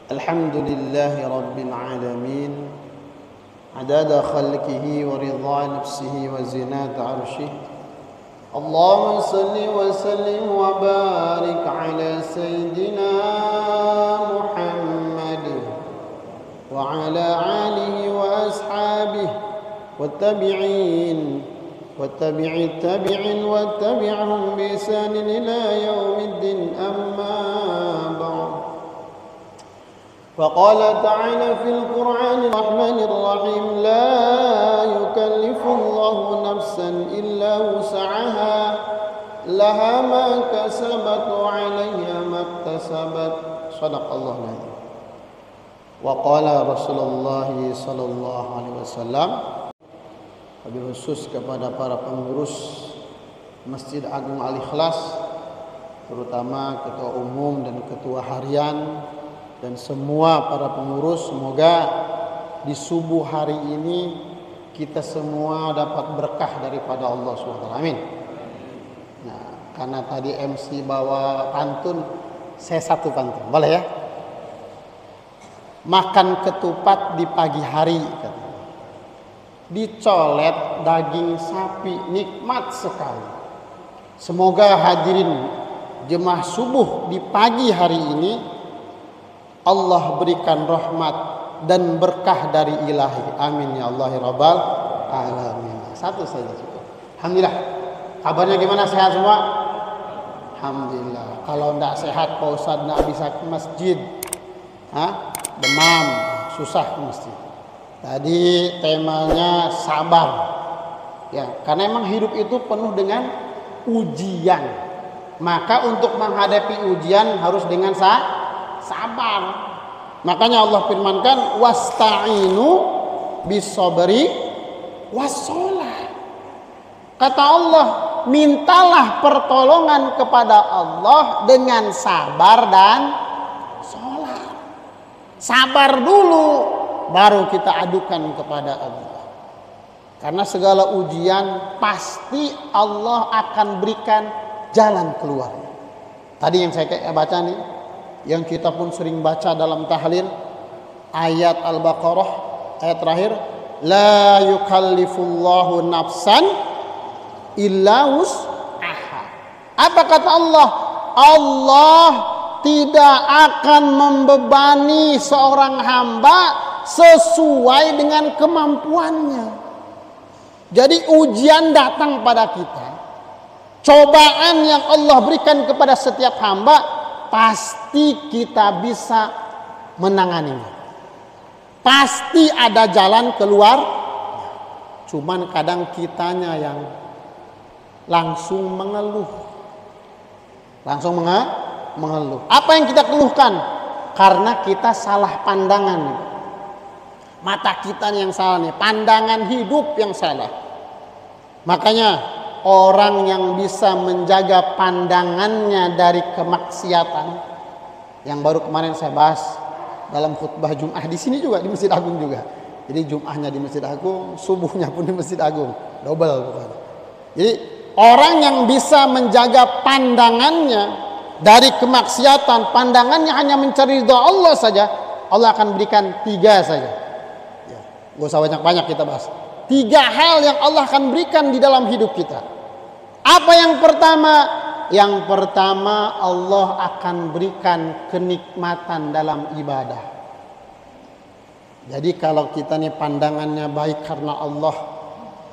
Alhamdulillahi Rabbil Alamin adada khalqihi wa ridha nafsihi wa zinata arshih. Allahumma salli wa sallim wa barik ala Sayyidina Muhammad wa ala alihi wa ashabihi wa tabi'in wa tabi'i tabi'in wa tabi'ahum bi ihsanin ila yaumiddin, amma ba'd. فقال تعالى في القرآن الرحمن الرحيم لا يكلف الله نفسا إلا وسعها لها ما كسبت وعليها ما اكتسبت صدق الله العظيم. وقال رسول الله صلى الله عليه وسلم, wabil khusus kepada para pengurus Masjid Agung Al-Ikhlas, terutama ketua umum dan ketua harian dan semua para pengurus, semoga di subuh hari ini kita semua dapat berkah daripada Allah SWT. Amin. Nah, karena tadi MC bawa pantun, saya satu pantun, boleh ya? Makan ketupat di pagi hari, dicolet daging sapi, nikmat sekali. Semoga hadirin jemaah subuh di pagi hari ini Allah berikan rahmat dan berkah dari ilahi. Amin ya Allah ya Rabbal Alamin. Satu saja cukup. Alhamdulillah. Kabarnya gimana, sehat semua? Alhamdulillah. Kalau tidak sehat Pak Ustadz tidak bisa ke masjid. Demam, susah ke masjid. Tadi temanya sabar. Ya, karena emang hidup itu penuh dengan ujian. Maka untuk menghadapi ujian harus dengan sabar. Makanya Allah firmankan wasta'inu bis-sabri was-shalah. Kata Allah, mintalah pertolongan kepada Allah dengan sabar dan sholat. Sabar dulu, baru kita adukan kepada Allah. Karena segala ujian pasti Allah akan berikan jalan keluar. Tadi yang saya baca nih, yang kita pun sering baca dalam tahlil, ayat Al-Baqarah ayat terakhir, la yukallifullahu nafsan illa wus'aha. Apa kata Allah? Allah tidak akan membebani seorang hamba sesuai dengan kemampuannya. Jadi ujian datang pada kita, cobaan yang Allah berikan kepada setiap hamba, pasti kita bisa menanganinya. Pasti ada jalan keluar. Cuman kadang kitanya yang langsung mengeluh. Mengeluh. Apa yang kita keluhkan? Karena kita salah pandangan. Mata kita yang salah nih, pandangan hidup yang salah. Makanya orang yang bisa menjaga pandangannya dari kemaksiatan, yang baru kemarin saya bahas dalam khutbah Jum'ah di sini juga, di Masjid Agung juga. Jadi Jum'ahnya di Masjid Agung, subuhnya pun di Masjid Agung, double pokoknya. Jadi orang yang bisa menjaga pandangannya dari kemaksiatan, pandangannya hanya mencari ridha Allah saja, Allah akan berikan 3 saja. Ya, gak usah banyak-banyak kita bahas. 3 hal yang Allah akan berikan di dalam hidup kita. Apa yang pertama? Yang pertama, Allah akan berikan kenikmatan dalam ibadah. Jadi kalau kita nih pandangannya baik karena Allah,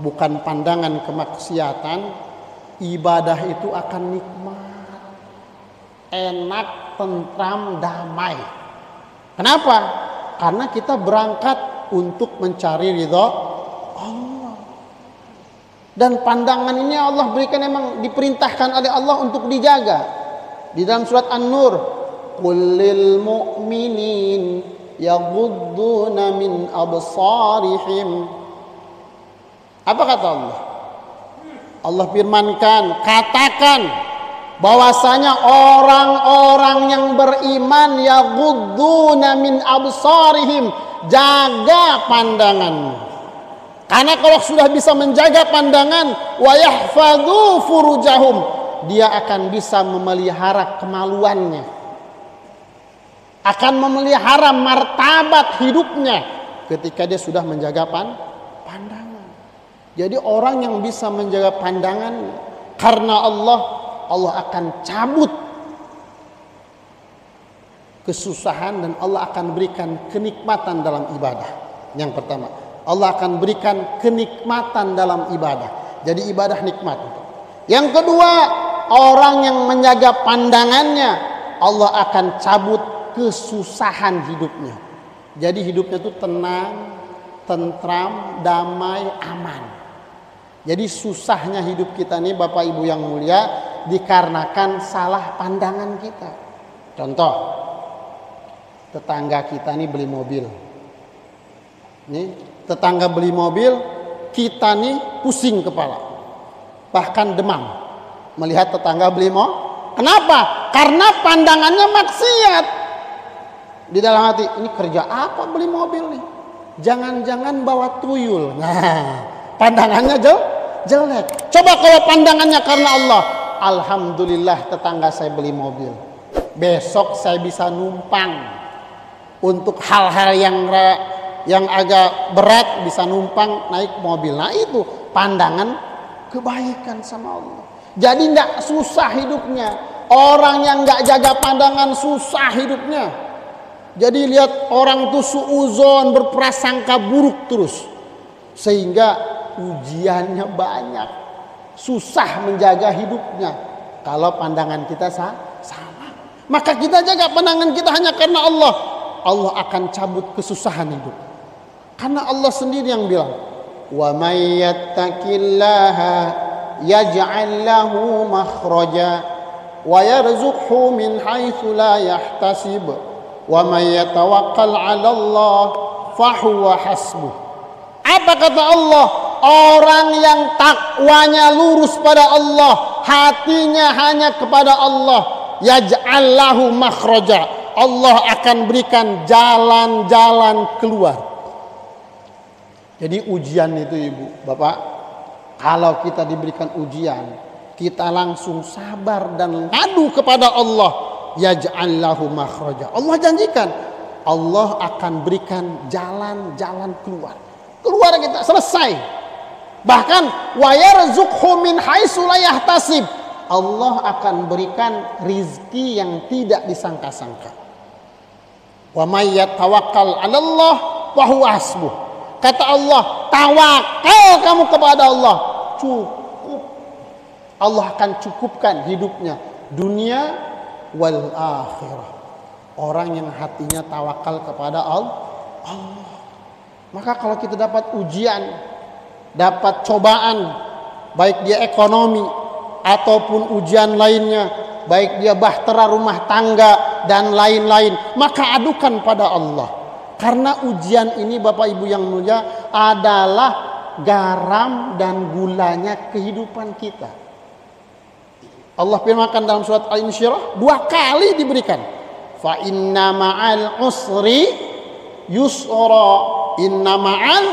bukan pandangan kemaksiatan, ibadah itu akan nikmat, enak, tentram, damai. Kenapa? Karena kita berangkat untuk mencari ridha Allah. Dan pandangan ini Allah berikan, memang diperintahkan oleh Allah untuk dijaga. Di dalam surat An-Nur, qul lil mu'minin yaghudduna min absarihim. Apa kata Allah? Allah firmankan, katakan bahwasanya orang-orang yang beriman yaghudduna min absarihim, jaga pandanganmu. Karena kalau sudah bisa menjaga pandangan, wa yahfadzu furujahum, dia akan bisa memelihara kemaluannya. akan memelihara martabat hidupnya ketika dia sudah menjaga pandangan. Jadi orang yang bisa menjaga pandangan karena Allah akan cabut kesusahan dan Allah akan berikan kenikmatan dalam ibadah. Yang pertama, Allah akan berikan kenikmatan dalam ibadah. Jadi ibadah nikmat. Yang kedua, orang yang menjaga pandangannya, Allah akan cabut kesusahan hidupnya. Jadi hidupnya itu tenang, tentram, damai, aman. Jadi susahnya hidup kita nih Bapak Ibu yang mulia dikarenakan salah pandangan kita. Contoh, tetangga kita nih beli mobil. Nih, tetangga beli mobil, kita nih pusing kepala. Bahkan demam melihat tetangga beli mobil. Kenapa? Karena pandangannya maksiat. Di dalam hati, ini kerja apa beli mobil nih? Jangan-jangan bawa tuyul. Nah, pandangannya jelek. Coba kalau pandangannya karena Allah. Alhamdulillah tetangga saya beli mobil. Besok saya bisa numpang. Untuk hal-hal yang agak berat bisa numpang naik mobil. Nah itu pandangan kebaikan sama Allah. Jadi tidak susah hidupnya. Orang yang nggak jaga pandangan susah hidupnya. Jadi lihat orang tuh suuzon, berprasangka buruk terus. Sehingga ujiannya banyak. Susah menjaga hidupnya. Kalau pandangan kita salah. Maka kita jaga pandangan kita hanya karena Allah. Allah akan cabut kesusahan hidup. Karena Allah sendiri yang bilang, "Wa may yattaqillaha yaj'al lahu makhraja wa yarzuqhu min haitsu la yahtasib." Wa may yatawakkal 'ala Allah fahuwa hasbuh. Apa kata Allah? Orang yang takwanya lurus pada Allah, hatinya hanya kepada Allah, yaj'al lahu makhraja. Allah akan berikan jalan-jalan keluar. Jadi ujian itu Ibu, Bapak, kalau kita diberikan ujian, kita langsung sabar dan ngadu kepada Allah. Yaj'al lahu makhraja. Allah janjikan Allah akan berikan jalan-jalan keluar. Keluar kita selesai. Bahkan wa yarzuqhu min haitsu la yahtasib. Allah akan berikan rizki yang tidak disangka-sangka. Wa may yatawakkal 'ala Allah fa huwa hasbuh. Kata Allah, tawakal kamu kepada Allah, cukup. Allah akan cukupkan hidupnya dunia wal akhirah. Orang yang hatinya tawakal kepada Allah. Maka kalau kita dapat ujian, dapat cobaan, baik dia ekonomi ataupun ujian lainnya, baik dia bahtera rumah tangga dan lain-lain, maka adukan pada Allah. Karena ujian ini Bapak Ibu yang mulia adalah garam dan gulanya kehidupan kita. Allah firmankan dalam surat Al-Insyirah 2 kali diberikan. Fa inna ma'al usri yusra. Inna ma'al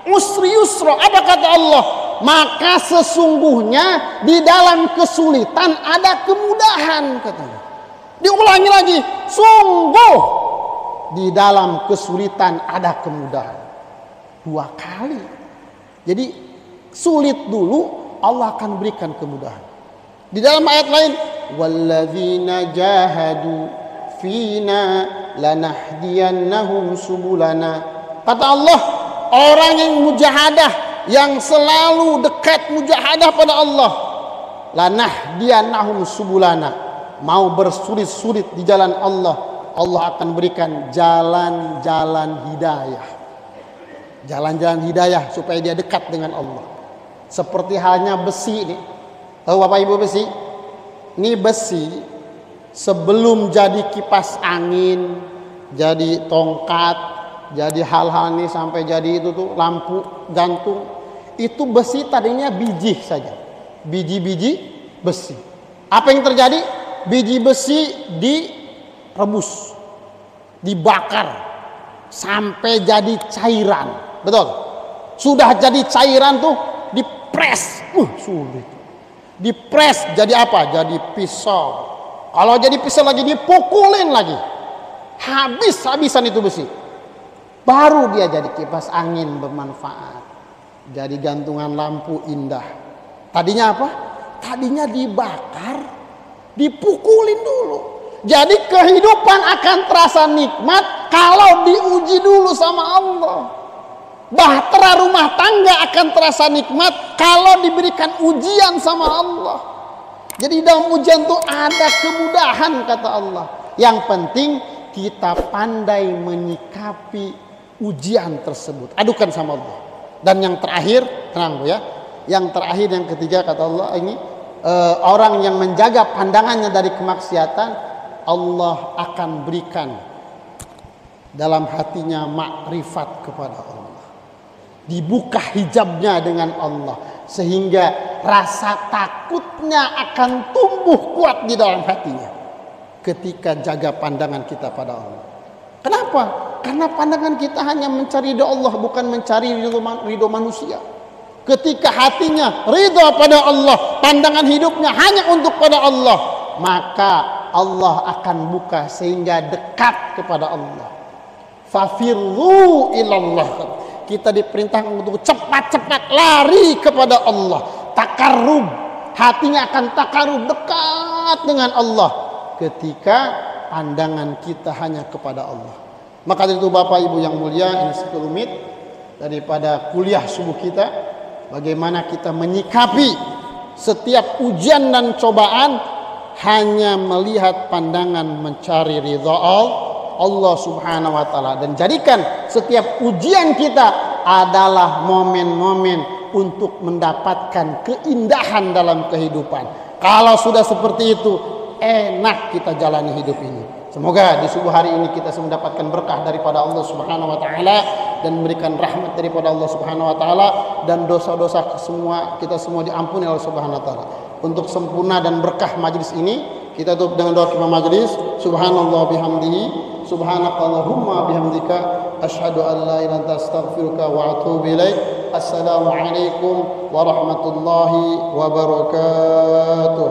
usri yusra. Apa kata Allah? Maka sesungguhnya di dalam kesulitan ada kemudahan, katanya. Diulangi lagi, sungguh di dalam kesulitan ada kemudahan. 2 kali. Jadi sulit dulu, Allah akan berikan kemudahan. Di dalam ayat lain, walladzina jahadu fina lanahdiyannahum subulana. Kata Allah, orang yang mujahadah, yang selalu dekat mujahadah pada Allah, lanahdiyannahum subulana, mau bersulit-sulit di jalan Allah, Allah akan berikan jalan-jalan hidayah. Jalan-jalan hidayah supaya dia dekat dengan Allah. Seperti halnya besi ini. Tahu Bapak Ibu besi? Ini besi sebelum jadi kipas angin, jadi tongkat, jadi hal-hal ini sampai jadi itu tuh lampu gantung. Itu besi tadinya biji saja. Biji-biji besi. Apa yang terjadi? Biji besi direbus, dibakar sampai jadi cairan. Betul? Sudah jadi cairan tuh dipres. Sulit. Dipres jadi apa? Jadi pisau. Kalau jadi pisau lagi dipukulin lagi. habis-habisan itu besi. Baru dia jadi kipas angin bermanfaat. Jadi gantungan lampu indah. Tadinya apa? Tadinya dibakar, dipukulin dulu. Jadi kehidupan akan terasa nikmat kalau diuji dulu sama Allah. Bahtera rumah tangga akan terasa nikmat kalau diberikan ujian sama Allah. Jadi dalam ujian itu ada kemudahan kata Allah. Yang penting kita pandai menyikapi ujian tersebut. Adukan sama Allah. Dan yang terakhir, tenang Bu ya. Yang terakhir, yang ketiga kata Allah ini, orang yang menjaga pandangannya dari kemaksiatan, Allah akan berikan dalam hatinya makrifat kepada Allah. Dibuka hijabnya dengan Allah, sehingga rasa takutnya akan tumbuh kuat di dalam hatinya ketika jaga pandangan kita pada Allah. Kenapa? Karena pandangan kita hanya mencari ridho Allah, bukan mencari ridho manusia. Ketika hatinya ridho pada Allah, pandangan hidupnya hanya untuk pada Allah, maka Allah akan buka sehingga dekat kepada Allah. Fafirru ilallah. Kita diperintahkan untuk cepat-cepat lari kepada Allah. Takarrub, hatinya akan takarrub, dekat dengan Allah ketika pandangan kita hanya kepada Allah. Maka itu Bapak Ibu yang mulia, ini sekelumit daripada kuliah subuh kita, bagaimana kita menyikapi setiap ujian dan cobaan hanya melihat pandangan mencari ridha Allah Subhanahu wa taala, dan jadikan setiap ujian kita adalah momen-momen untuk mendapatkan keindahan dalam kehidupan. Kalau sudah seperti itu, enak kita jalani hidup ini. Semoga di subuh hari ini kita mendapatkan berkah daripada Allah Subhanahu wa taala dan memberikan rahmat daripada Allah Subhanahu wa taala, dan dosa-dosa kita semua diampuni oleh Allah Subhanahu wa taala. Untuk sempurna dan berkah majelis ini, kita tutup dengan doa kifah majelis. Subhanallah bihamdihi, subhanakallahumma bihamdika, asyhadu an la ilaha illa anta astaghfiruka wa atubu ilaik. Assalamualaikum warahmatullahi wabarakatuh.